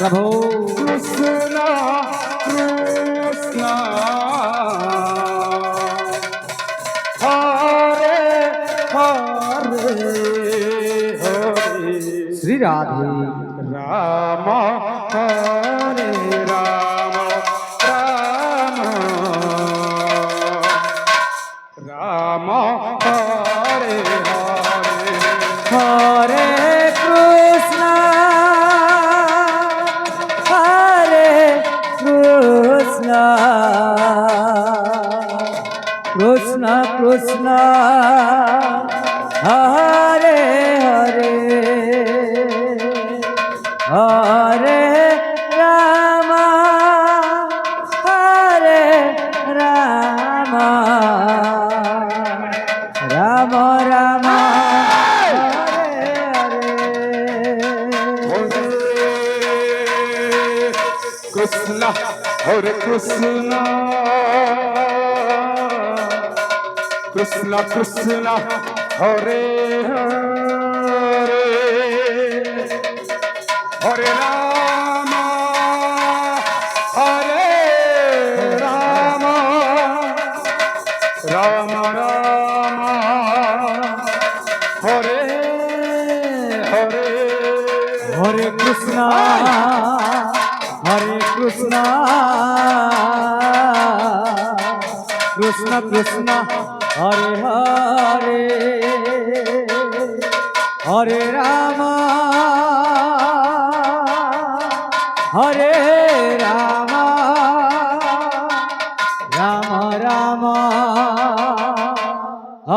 प्रभो कृष्ण कृष्ण हरे हरे हरे श्री राधे राम हरे राम राम राम हरे हरे हरे कृष्ण कृष्ण कृष्ण हरे हरे हरे राम हरे राम राम राम हरे हरे कृष्ण हरे कृष्ण कृष्ण कृष्ण हरे हरे हरे राम राम राम हरे हरे हरे कृष्ण कृष्ण कृष्ण हरे हरे हरे राम हरे राम राम राम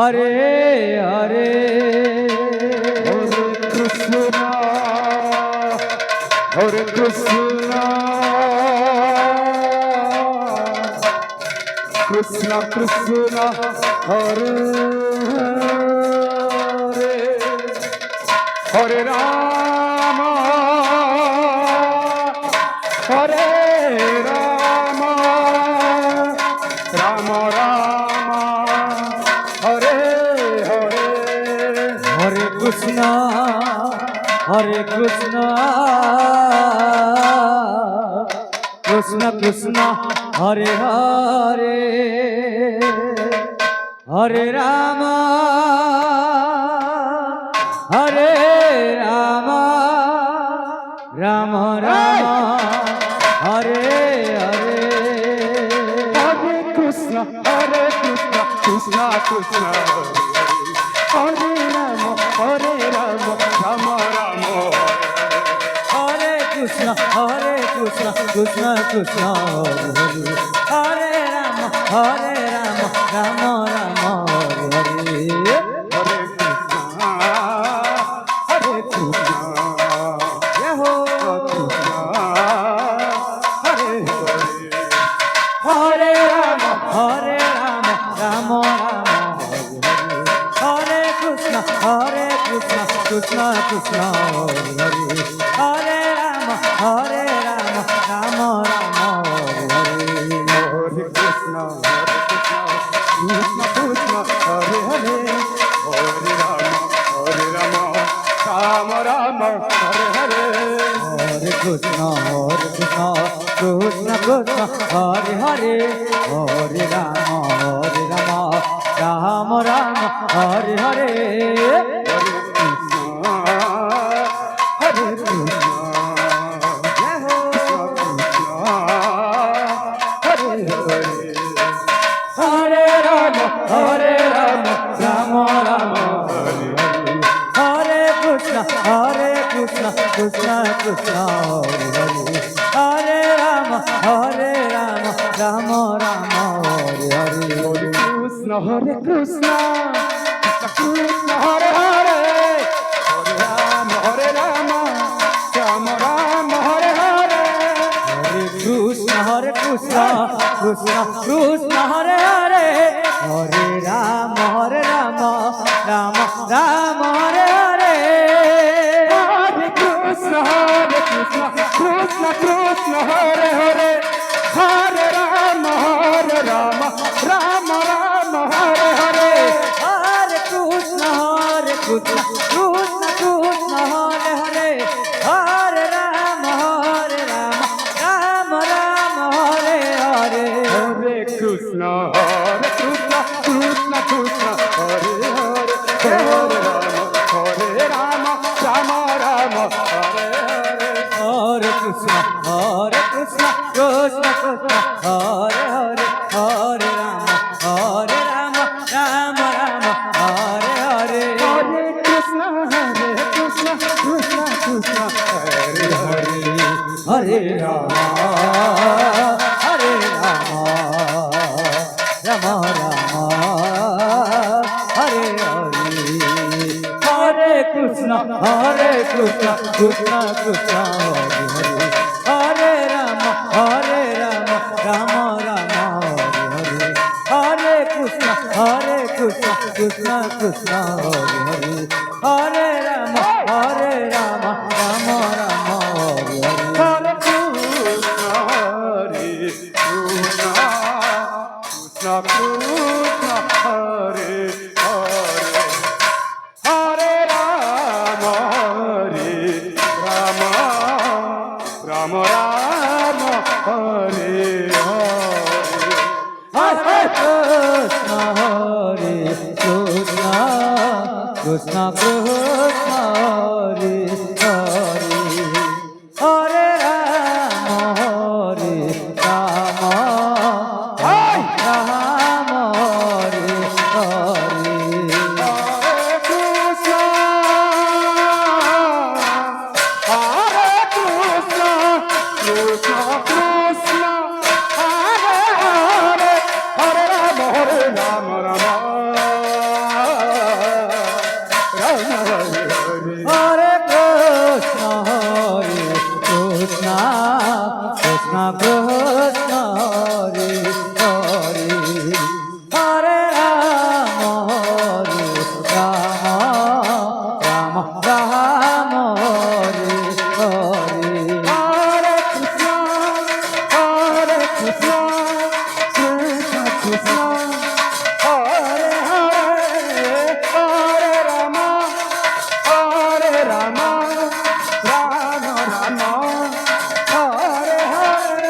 हरे हरे हरे कृष्ण कृष्ण कृष्ण हरे हरे हरे राम राम राम हरे हरे हरे कृष्ण कृष्ण कृष्ण हरे हरे हरे राम राम राम हरे हरे हरे कृष्ण कृष्ण कृष्ण हरे राम राम राम हरे कृष्ण कृष्ण कृष्ण हरे राम राम राम हरे हरे हरे कृष्ण जय हो हरे हरे हरे राम राम राम हरे कृष्ण कृष्ण कृष्ण हरे हरे राम राम राम हरे हरे कृष्ण कृष्ण कृष्ण हरे हरे हरे राम राम हरे हरे हरे कृष्ण कृष्ण कृष्ण हरे हरे हरे राम राम राम हरे हरे हरे कृष्ण जय हो हरे हरे हरे राम राम राम हरे हरे कृष्ण कृष्ण कृष्ण हरे हरे हरे राम राम राम हरे हरे कृष्ण हरे कृष्ण कृष्ण हरे हरे हरे राम राम राम हरे हरे हरे कृष्ण कृष्ण कृष्ण हरे हरे हरे राम राम राम हरे हरे हरे कृष्ण कृष्ण कृष्ण हरे हरे हरे राम राम राम हरे हरे हरे कृष्ण कृष्ण कृष्ण हरे हरे हरे राम হরে রাম হরে Ram Ram Ram Hare Hare Hare Krishna Krishna Krishna Hare Hare Hare Ram Ram Ram Hare Hare Krishna Krishna Krishna Hare Hare Ram Ram Ram Hare Hare Hare Krishna, Krishna Krishna, Hare Hare, Hare Rama, Rama Rama, Hare Hare. হরে Krishna Krishna Krishna Hare Hare Hare Ram Ram Ram Hare Hare Hare Krishna, Hare Krishna, Krishna Krishna, Hare Hare, Hare Rama, Rama Rama, Rama Hare Hare. হরে Krishna Krishna Krishna Krishna Hare Hare Hare Ram Ram Ram Ram Hare Hare Hare Krishna, Hare Krishna, Krishna Krishna, Hare Hare, Hare Rama, Hare Rama, Rama Rama, Hare Hare.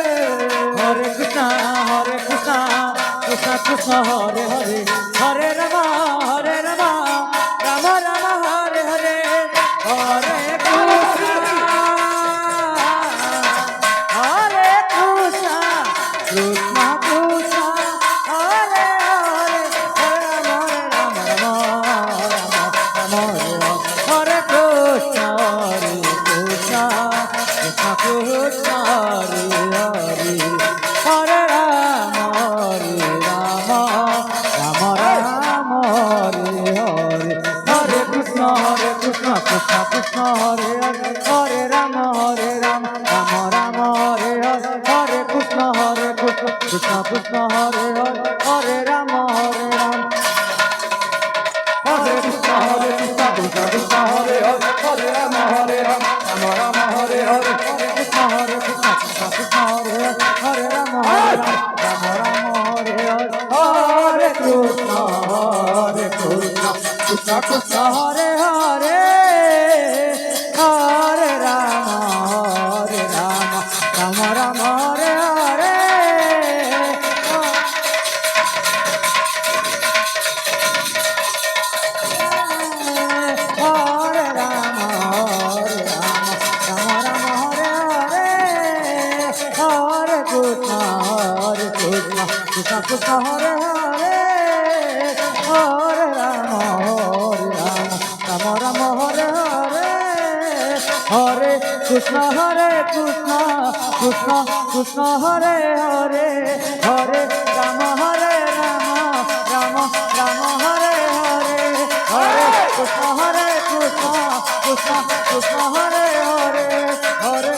হরে কৃষ্ণ কৃষ্ণ কৃষ্ণ হরে হরে হরে রাম রাম রাম হরে হরে হরে কৃষ্ণ কৃষ্ণ কৃষ্ণ হরে হরে হরে রাম রাম হরে Krishna Krishna Krishna Hare Hare Hare Ram Ram Ram Hare Hare Hare Krishna Krishna Krishna Hare Hare Hare Ram Ram Ram Hare Hare Hare Krishna Krishna Krishna Hare Hare Hare Ram Ram Hare Krishna, Krishna Krishna, Hare Hare, Hare Rama, Hare Rama, Rama Rama, Hare Hare. হরে Krishna Krishna Hare Hare Ram Ram Ram Hare Hare Hare Krishna Krishna Krishna Hare Hare Hare Ram Ram Ram Hare Hare Hare Ram Ram Ram Hare Hare Hare Krishna Krishna Krishna Hare Hare Hare Ram Ram Ram Hare Hare Hare Krishna Krishna Krishna Hare Hare Hare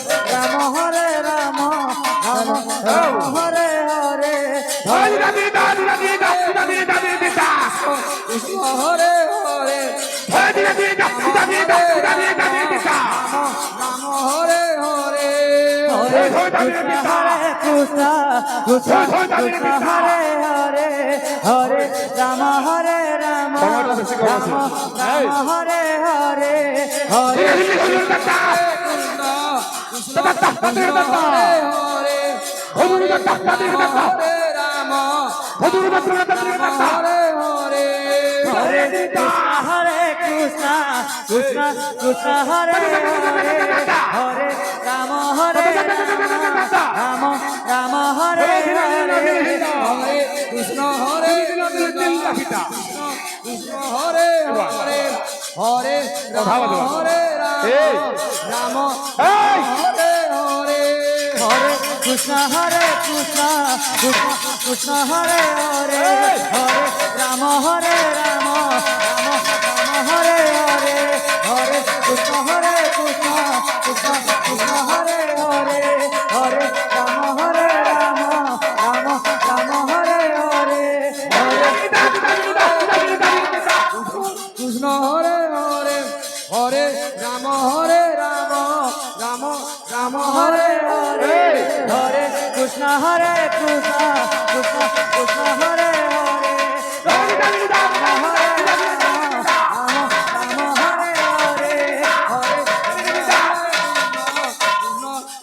Ram Ram Ram Hare Hare Hare Krishna Krishna Krishna Hare Hare Hare Ram Ram Ram Hare Hare Hare Rama, Hare Rama, Krishna Hare Hare Hare Rama, Ram Hare Hare Hare Krishna Krishna Krishna Hare Hare Hare Ram Ram Ram Hare Hare Hare Hare Krishna Krishna Krishna Hare Hare Hare Ram Ram Ram Hare Hare Hare Krishna Krishna Hare Hare Hare Ram Ram Ram Hare Hare Krishna হরে কৃষ্ণ কৃষ্ণ কৃষ্ণ হরে হরে হরে রাম রাম রাম হরে হরে হরে কৃষ্ণ কৃষ্ণ কৃষ্ণ হরে হরে হরে রাম রাম রাম রাম হরে হরে হরে কৃষ্ণ হরে হরে হরে রাম রাম রাম হরে হরে হরে কৃষ্ণ কৃষ্ণ কৃষ্ণ কৃষ্ণ হরে হরে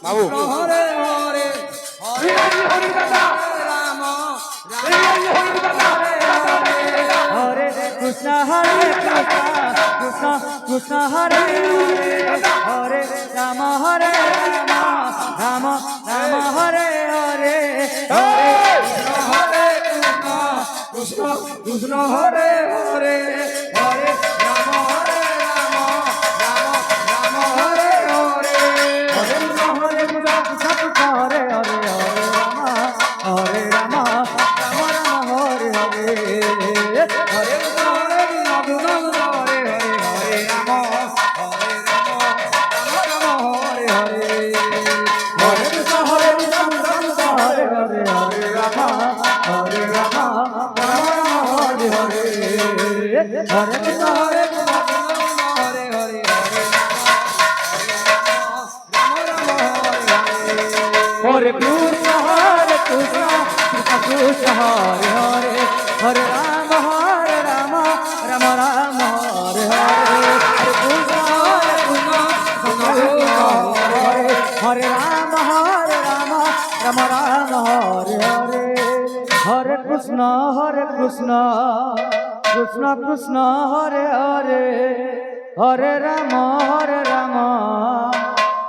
বাবু হরে হরে হরে রাম হরে কৃষ্ণ কৃষ্ণ কৃষ্ণ হরে হরে রাম রাম রাম হরে হরে হরে হরে কৃষ্ণ কৃষ্ণ হরে হরে হরে রাম রাম রাম হরে হরে হরে হরে কৃষ্ণ কৃষ্ণ হরে হরে হরে রাম রাম রাম হরে হরে হরে হরে রাম হরে হরে রাম হরে হরে হরে কৃষ্ণ হরে কৃষ্ণ হরে হরে হরে রাম হরে রাম রাম রাম হরে হরে হরে কৃষ্ণ হরে হরে হরে হরে কৃষ্ণ কৃষ্ণ কৃষ্ণ হরে হরে হরে রাম রাম রাম হরে হরে হরে কৃষ্ণ হরে রাম রাম রাম হরে হরে হরে কৃষ্ণ কৃষ্ণ কৃষ্ণ হরে হরে হরে রাম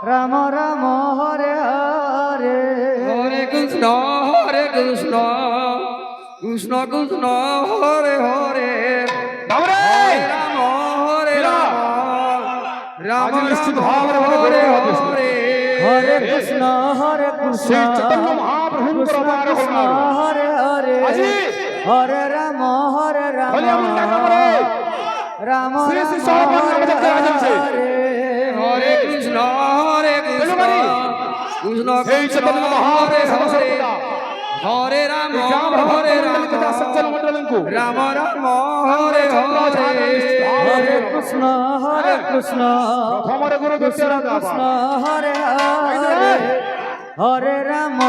রাম রাম হরে হরে হরে কৃষ্ণ কৃষ্ণ কৃষ্ণ হরে হরে রাম হরে রাম রাম নিশ্চিত রাম ভাবে হরে হরে হরে হরে কৃষ্ণ কৃষ্ণ সেই চৈতন্য মহাপ্রভুঙ্কর অবতার কৃষ্ণ হল। হরে হরে আজি হরে রাম হলে আমি দেখা করে রাম শ্রী শ্রী রাম সহবান আমাদের দেওয়া যাচ্ছে। হরে কৃষ্ণ তেলুবাড়ি। কৃষ্ণ সেই চৈতন্য মহাপ্রভু সর্বসর্বদা হরে রাম হরে হরে రామ রাম సజ్జన మండలంకు রাম রাম হরে হরে হরে কৃষ্ণ কৃষ্ণ প্রথমরে গুরু কৃষ্ণ দক্ষিণ কৃষ্ণ হরে হরে হরে রাম